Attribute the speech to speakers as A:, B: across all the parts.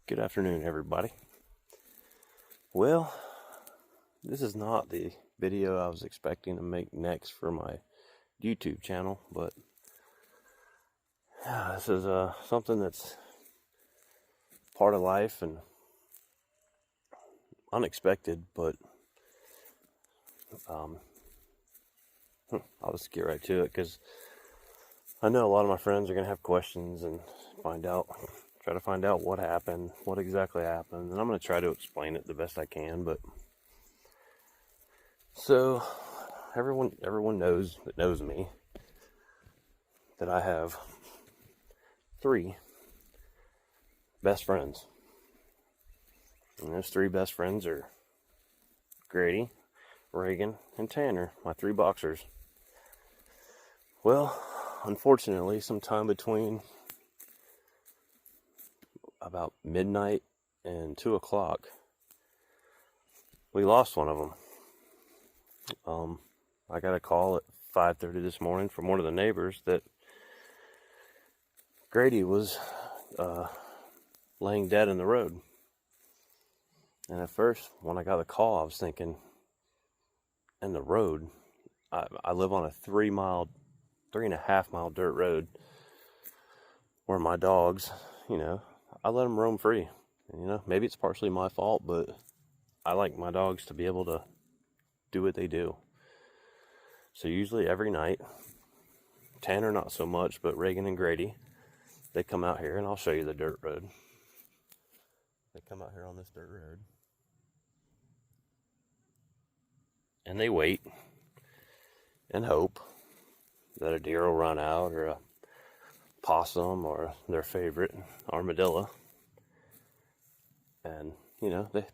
A: Good afternoon, everybody. Well, this is not the video I was expecting to make next for my YouTube channel, but this is something that's part of life and unexpected, but I'll just get right to it because I know a lot of my friends are going to have questions and try to find out what happened, what exactly happened, and I'm going to try to explain it the best I can. But so everyone that knows me that I have 3 best friends, and those 3 best friends are Grady, Reagan, and Tanner, my 3 boxers. Well, unfortunately, sometime between about midnight and 2 o'clock, we lost one of them. I got a call at 5:30 this morning from one of the neighbors that Grady was laying dead in the road. And at first, when I got the call, I was thinking, in the road, I live on a 3.5 mile dirt road where my dogs, I let them roam free. And, maybe it's partially my fault, but I like my dogs to be able to do what they do. So usually every night, Tanner not so much, but Reagan and Grady, they come out here, and I'll show you the dirt road. They come out here on this dirt road, and they wait and hope that a deer will run out, or a possum, or their favorite, armadillo. And,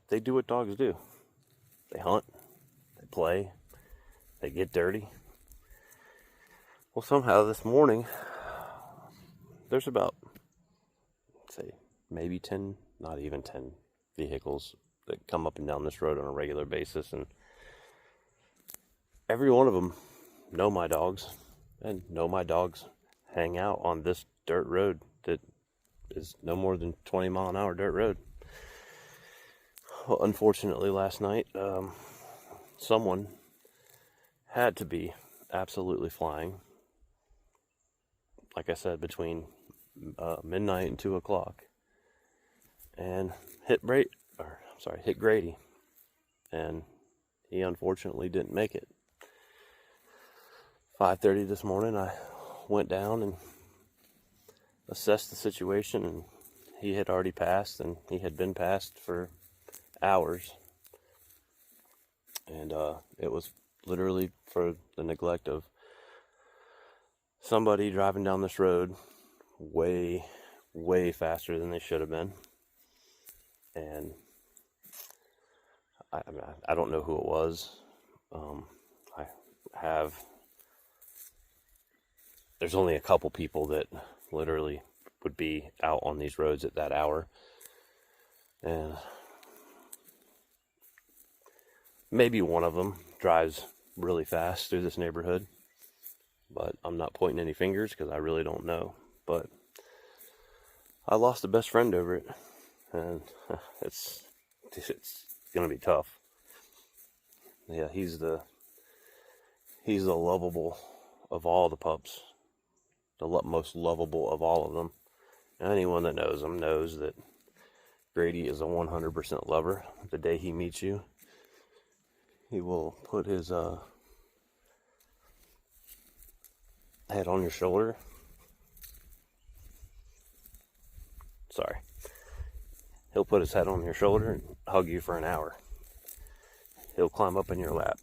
A: they do what dogs do. They hunt, they play, they get dirty. Well, somehow this morning, there's about, say, maybe 10, not even 10 vehicles that come up and down this road on a regular basis, and every one of them know my dogs, and know my dogs hang out on this dirt road that is no more than 20-mile-an-hour dirt road. Well, unfortunately, last night, someone had to be absolutely flying, like I said, between midnight and 2 o'clock, and hit Grady, and he unfortunately didn't make it. 5:30 this morning, I went down and assessed the situation, and he had already passed, and he had been passed for hours, and it was literally for the neglect of somebody driving down this road way faster than they should have been. And I don't know who it was. There's only a couple people that literally would be out on these roads at that hour, and maybe one of them drives really fast through this neighborhood, but I'm not pointing any fingers because I really don't know. But I lost a best friend over it, and it's gonna be tough. Yeah, he's the lovable of all the pups, the most lovable of all of them. And anyone that knows him knows that Grady is a 100% lover. The day he meets you, he will put his head on your shoulder. He'll put his head on your shoulder and hug you for an hour. He'll climb up in your lap.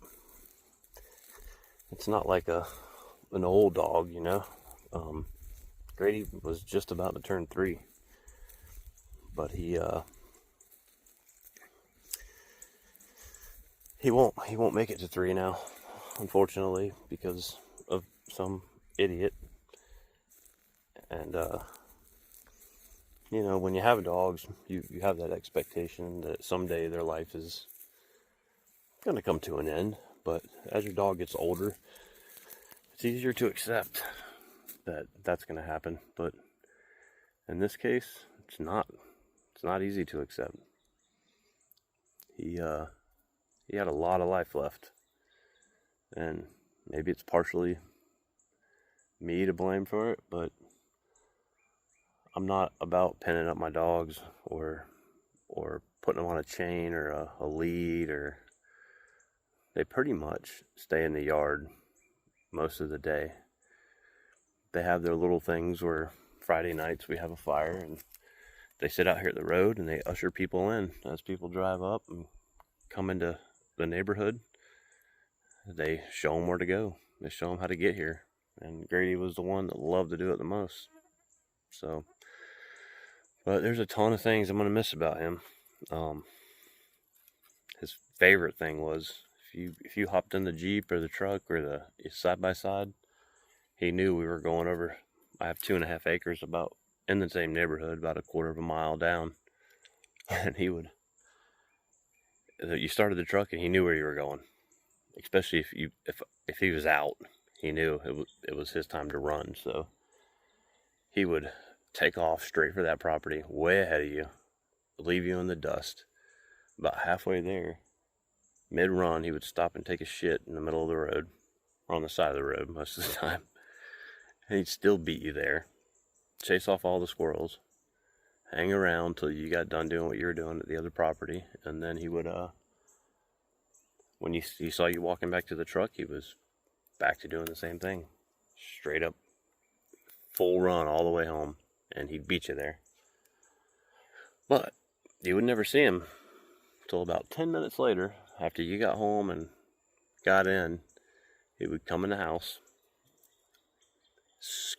A: It's not like an old dog, Grady was just about to turn 3, but he won't make it to 3 now, unfortunately, because of some idiot. And when you have dogs, you have that expectation that someday their life is going to come to an end. But as your dog gets older, it's easier to accept that that's going to happen. But in this case, it's not. It's not easy to accept. He had a lot of life left, and maybe it's partially me to blame for it, but I'm not about pinning up my dogs or putting them on a chain or a lead, or they pretty much stay in the yard most of the day. They have their little things where Friday nights we have a fire and they sit out here at the road and they usher people in as people drive up and come into the neighborhood. They show them where to go. They show them how to get here. And Grady was the one that loved to do it the most. So, but there's a ton of things I'm going to miss about him. His favorite thing was if you hopped in the Jeep or the truck or the side-by-side, he knew we were going over. I have 2.5 acres about in the same neighborhood, about a quarter of a mile down. And you started the truck and he knew where you were going. Especially if he was out, he knew it was his time to run. So he would take off straight for that property, way ahead of you, leave you in the dust. About halfway there, mid-run, he would stop and take a shit in the middle of the road, or on the side of the road most of the time. And he'd still beat you there, chase off all the squirrels, hang around till you got done doing what you were doing at the other property, and then he would, when he saw you walking back to the truck, he was back to doing the same thing. Straight up, full run all the way home, and he'd beat you there. But you would never see him until about 10 minutes later, after you got home and got in. He would come in the house,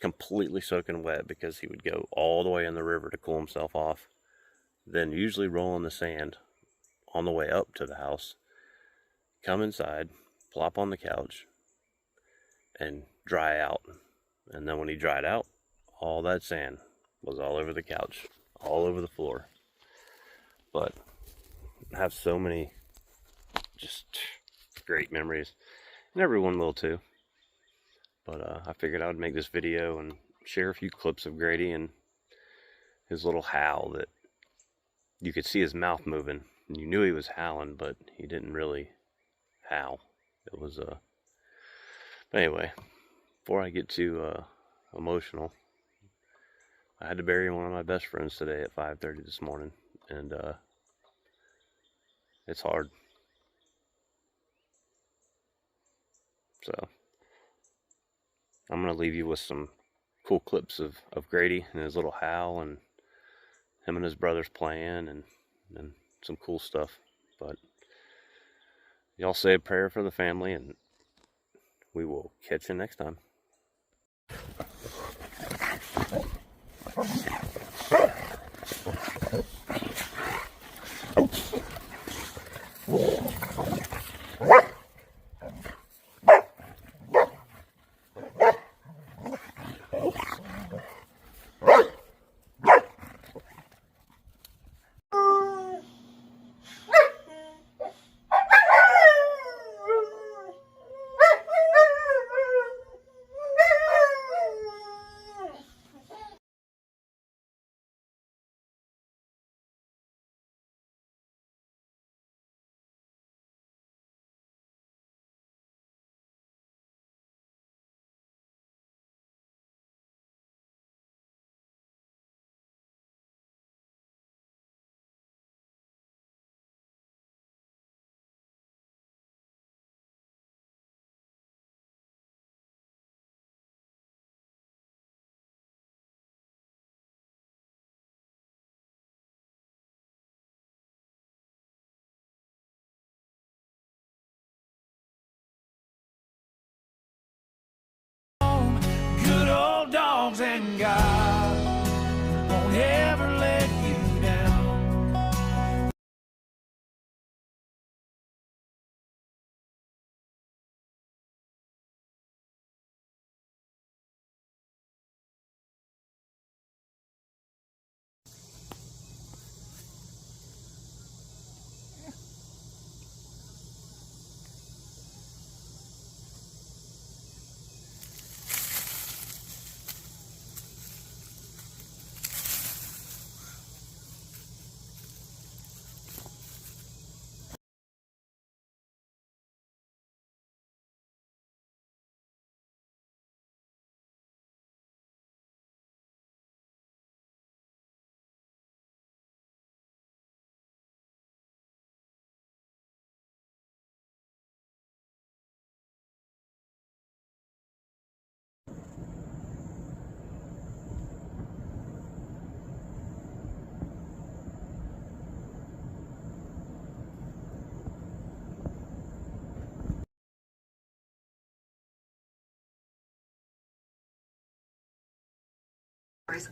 A: completely soaking wet because he would go all the way in the river to cool himself off, then usually roll in the sand on the way up to the house, come inside, plop on the couch, and dry out. And then when he dried out, all that sand was all over the couch, all over the floor. But I have so many just great memories, and everyone will too. But I figured I would make this video and share a few clips of Grady and his little howl that you could see his mouth moving. And you knew he was howling, but he didn't really howl. It was but anyway, before I get too emotional, I had to bury one of my best friends today at 5:30 this morning, and it's hard. So I'm gonna leave you with some cool clips of Grady and his little howl, and him and his brothers playing, and some cool stuff. But y'all say a prayer for the family, and we will catch you next time.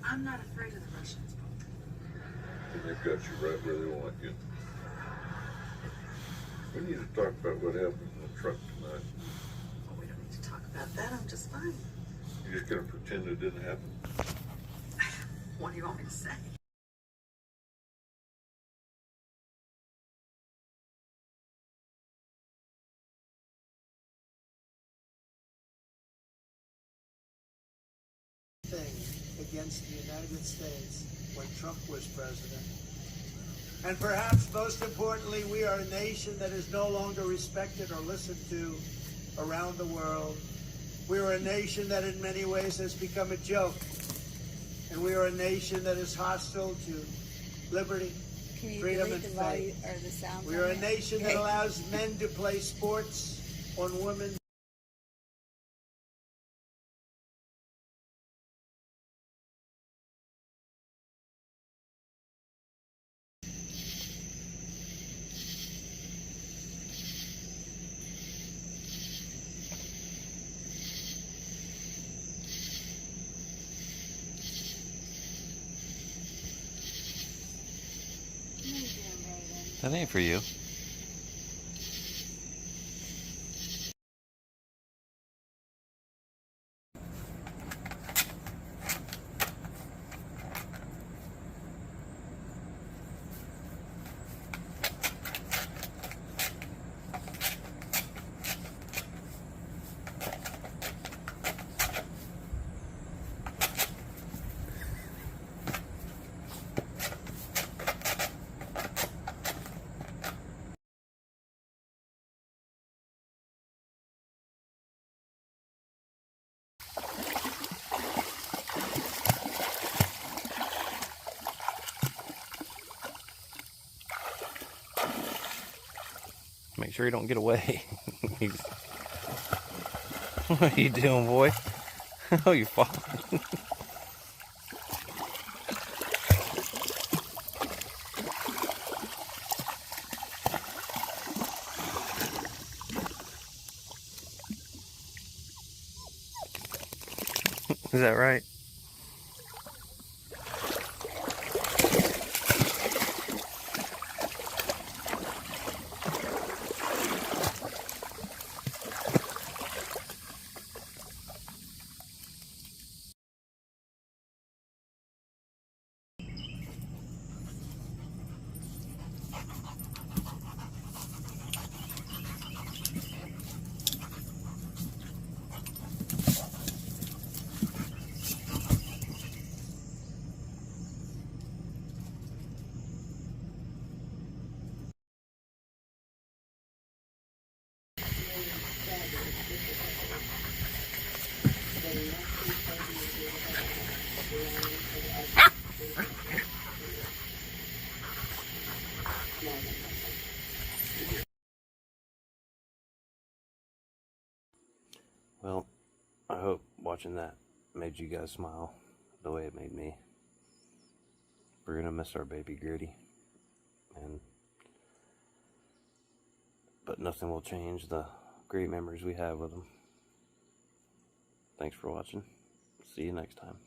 B: I'm not afraid of the Russians.
C: And they've got you right where they want you. We need to talk about what happened in the truck tonight.
B: Oh, we don't need to talk about that. I'm just fine.
C: You're just gonna pretend it didn't happen?
B: What do you want me to say?
D: Thing against the United States when Trump was president. And perhaps most importantly, we are a nation that is no longer respected or listened to around the world. We are a nation that in many ways has become a joke. And we are a nation that is hostile to liberty, freedom, and faith. We are a nation that allows men to play sports on women.
A: That ain't for you. Make sure you don't get away. What are you doing, boy? Oh, you're falling. Is that right? Well, I hope watching that made you guys smile the way it made me. We're gonna miss our baby Grady, but nothing will change the great memories we have with him. Thanks for watching. See you next time.